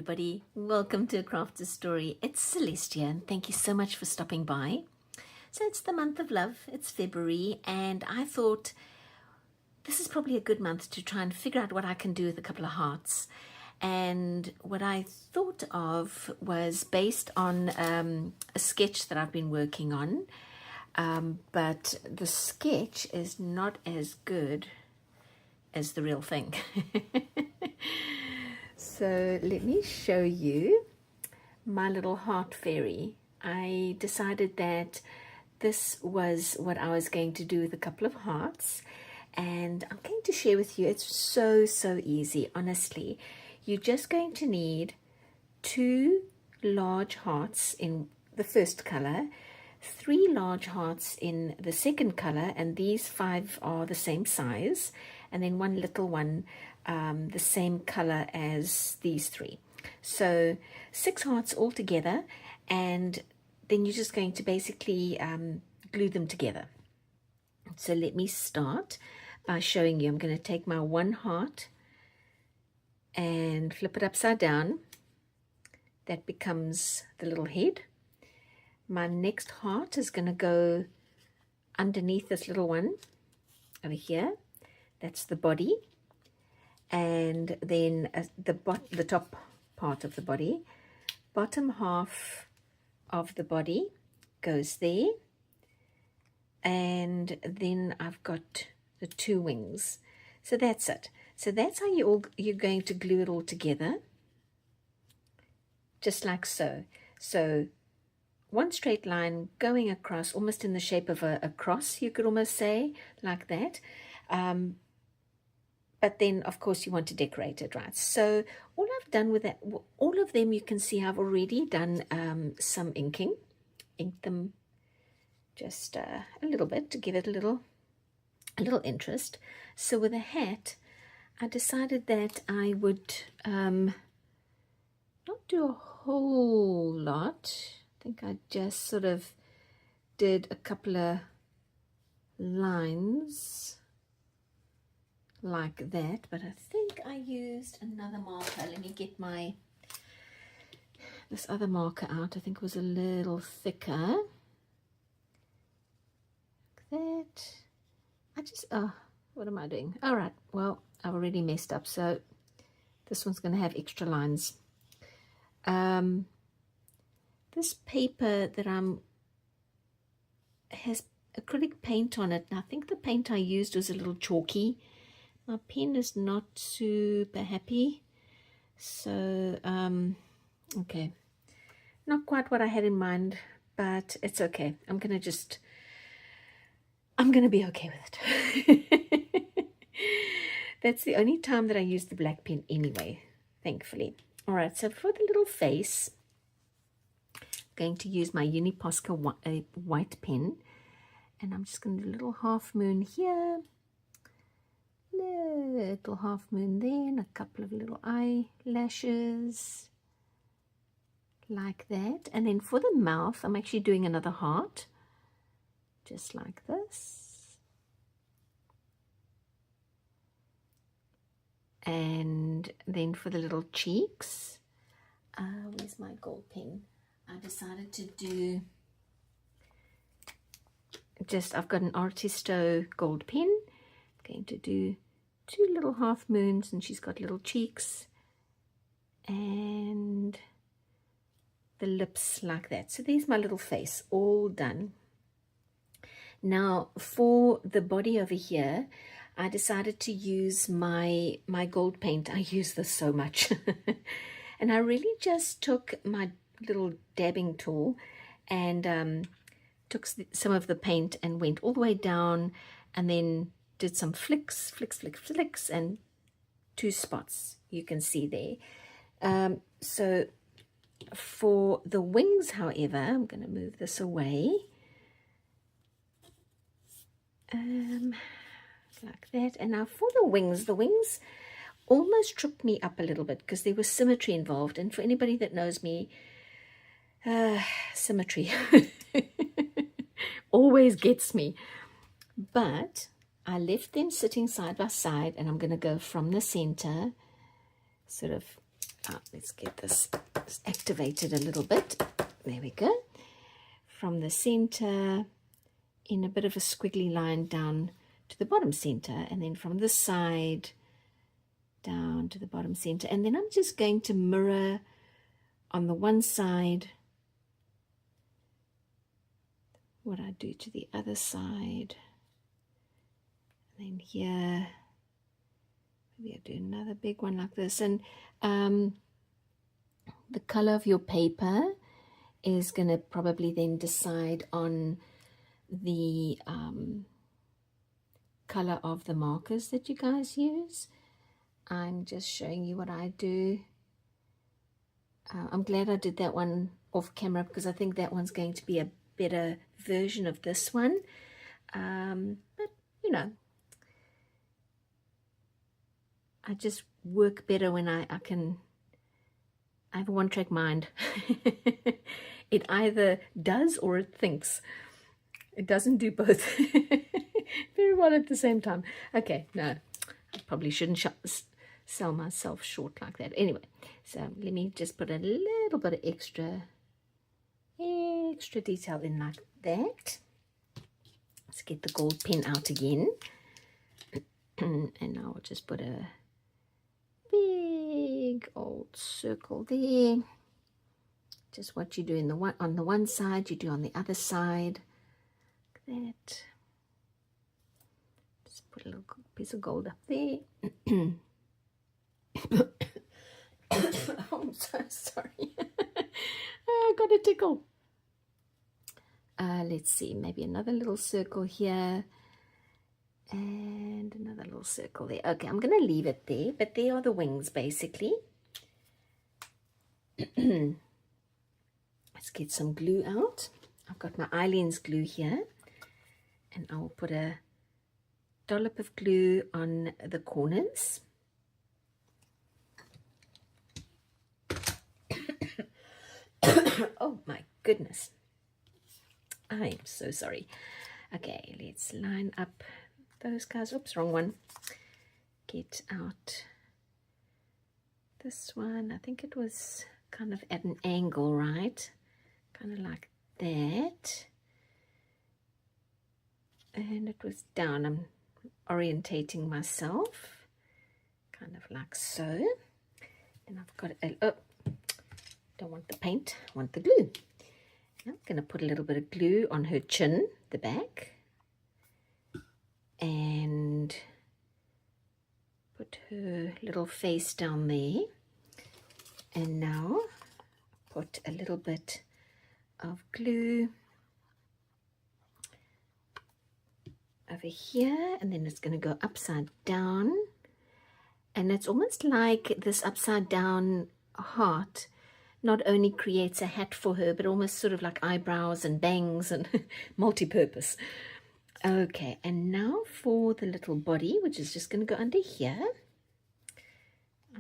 everybody, welcome to A Crafter's Story. It's Celestia and thank you so much for stopping by. So it's the month of love, it's February, and I thought this is probably a good month to try and figure out what I can do with a couple of hearts. And what I thought of was based on a sketch that I've been working on, but the sketch is not as good as the real thing. So let me show you my little heart fairy. I decided that this was what I was going to do with a couple of hearts, and I'm going to share with you. It's so easy, honestly. You're just going to need 2 large hearts in the first color, 3 large hearts in the second color, and these 5 are the same size, and then 1 little one the same color as these 3. So 6 hearts all together, and then you're just going to basically glue them together. So let me start by showing you. I'm going to take my 1 heart and flip it upside down. That becomes the little head. My next heart is going to go underneath this little one over here. That's the body. And then the top part of the body, bottom half of the body goes there, and then I've got the 2 wings. So that's it. So that's how you're going to glue it all together, just like so. So 1 straight line going across, almost in the shape of a cross, you could almost say, like that. But then, of course, you want to decorate it, right? So all I've done with that, all of them, you can see I've already done some inking. Inked them just a little bit to give it a little interest. So with a hat, I decided that I would not do a whole lot. I think I just sort of did a couple of lines like that, but I think I used another marker. Let me get this other marker out. I think it was a little thicker, like that. What am I doing? All right, well, I've already messed up, so this one's going to have extra lines. This paper that has acrylic paint on it, and I think the paint I used was a little chalky. My pen is not super happy, so okay, not quite what I had in mind, but it's okay. I'm gonna be okay with it. That's the only time that I use the black pen anyway, thankfully. All right, so for the little face, I'm going to use my Uni Posca white pen, and I'm just going to do a little half moon here, little half moon there, and a couple of little eyelashes like that. And then for the mouth, I'm actually doing another heart, just like this. And then for the little cheeks, where's my gold pen? I decided to do I've got an Artisto gold pen. I'm going to do 2 little half moons, and she's got little cheeks and the lips like that. So there's my little face all done. Now for the body over here, I decided to use my gold paint. I use this so much. And I really just took my little dabbing tool and took some of the paint and went all the way down, and then did some flicks, and 2 spots you can see there. So for the wings, however, I'm going to move this away, like that. And now for the wings almost tripped me up a little bit because there was symmetry involved, and for anybody that knows me, symmetry always gets me. But I left them sitting side by side, and I'm going to go from the center, sort of let's get this activated a little bit. There we go. From the center, in a bit of a squiggly line down to the bottom center, and then from this side down to the bottom center. And then I'm just going to mirror on the one side what I do to the other side. And then here, maybe I'll do another big one like this. And the color of your paper is going to probably then decide on the color of the markers that you guys use. I'm just showing you what I do. I'm glad I did that one off camera because I think that one's going to be a better version of this one. But you know, I just work better when I have a one-track mind. It either does or it thinks. It doesn't do both very well at the same time. Okay, no, I probably shouldn't sell myself short like that. Anyway, so let me just put a little bit of extra detail in like that. Let's get the gold pen out again. And I'll just put a big old circle there. Just what you do on the one side, you do on the other side. Like that. Just put a little piece of gold up there. Oh, I'm so sorry. I got a tickle. Let's see, maybe another little circle here. And another little circle there. Okay, I'm going to leave it there, but there are the wings basically. Let's get some glue out. I've got my Eileen's glue here, and I'll put a dollop of glue on the corners. Oh my goodness. I'm so sorry. Okay, let's line up those guys. Oops, wrong one. Get out this one. I think it was kind of at an angle, right? Kind of like that. And it was down. I'm orientating myself. Kind of like so. And I've got a, oh, don't want the paint, I want the glue. Now I'm going to put a little bit of glue on her chin, the back. And put her little face down there. And now put a little bit of glue over here, and then it's going to go upside down. And it's almost like this upside down heart not only creates a hat for her, but almost sort of like eyebrows and bangs and multi-purpose. Okay, and now for the little body, which is just going to go under here.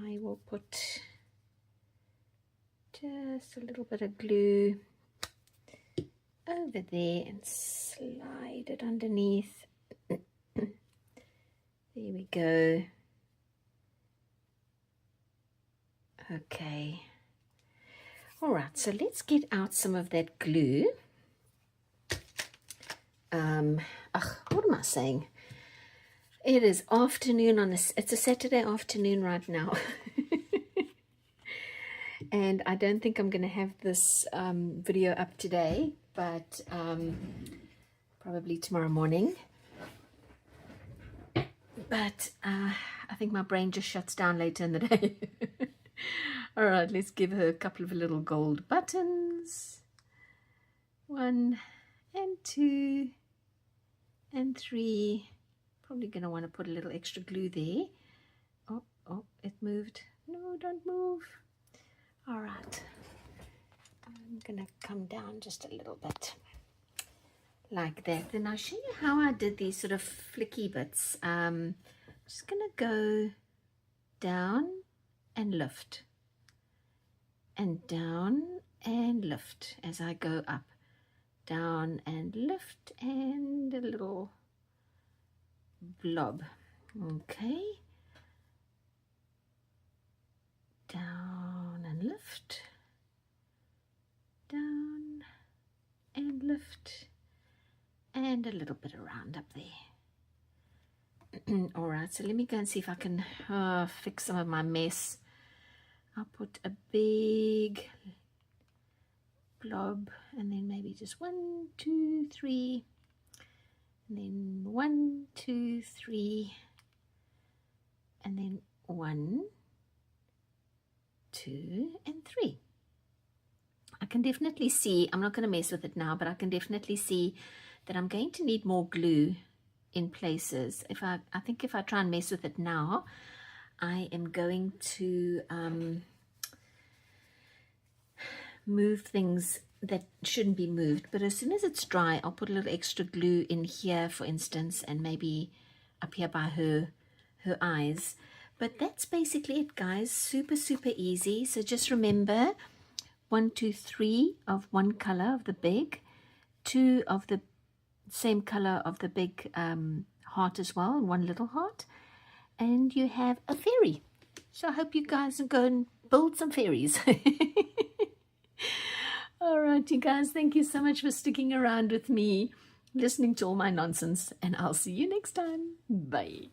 I will put just a little bit of glue over there and slide it underneath. There we go. Okay. All right, so let's get out some of that glue. What am I saying? It is afternoon it's a Saturday afternoon right now. And I don't think I'm going to have this video up today, but probably tomorrow morning. But I think my brain just shuts down later in the day. All right, let's give her a couple of little gold buttons. 1 and 2 and 3. Probably going to want to put a little extra glue there. Oh, it moved. No, don't move. All right. I'm going to come down just a little bit. Like that. Then I'll show you how I did these sort of flicky bits. Just going to go down and lift. And down and lift as I go up. Down and lift and a little blob. Okay. Down and lift, down and lift, and a little bit around up there. All right, so let me go and see if I can fix some of my mess. I'll put a big blob, and then maybe just 1, 2, 3, and then 1, 2, 3, and then 1, 2, and 3. I can definitely see, I'm not going to mess with it now, but I can definitely see that I'm going to need more glue in places. I think if I try and mess with it now, I am going to move things that shouldn't be moved. But as soon as it's dry, I'll put a little extra glue in here, for instance, and maybe up here by her eyes. But that's basically it, guys. Super, super easy. So just remember, 1, 2, 3 of one color of the big, 2 of the same color of the big heart as well, and 1 little heart, and you have a fairy. So I hope you guys go and build some fairies. All right, you guys, thank you so much for sticking around with me, listening to all my nonsense, and I'll see you next time. Bye.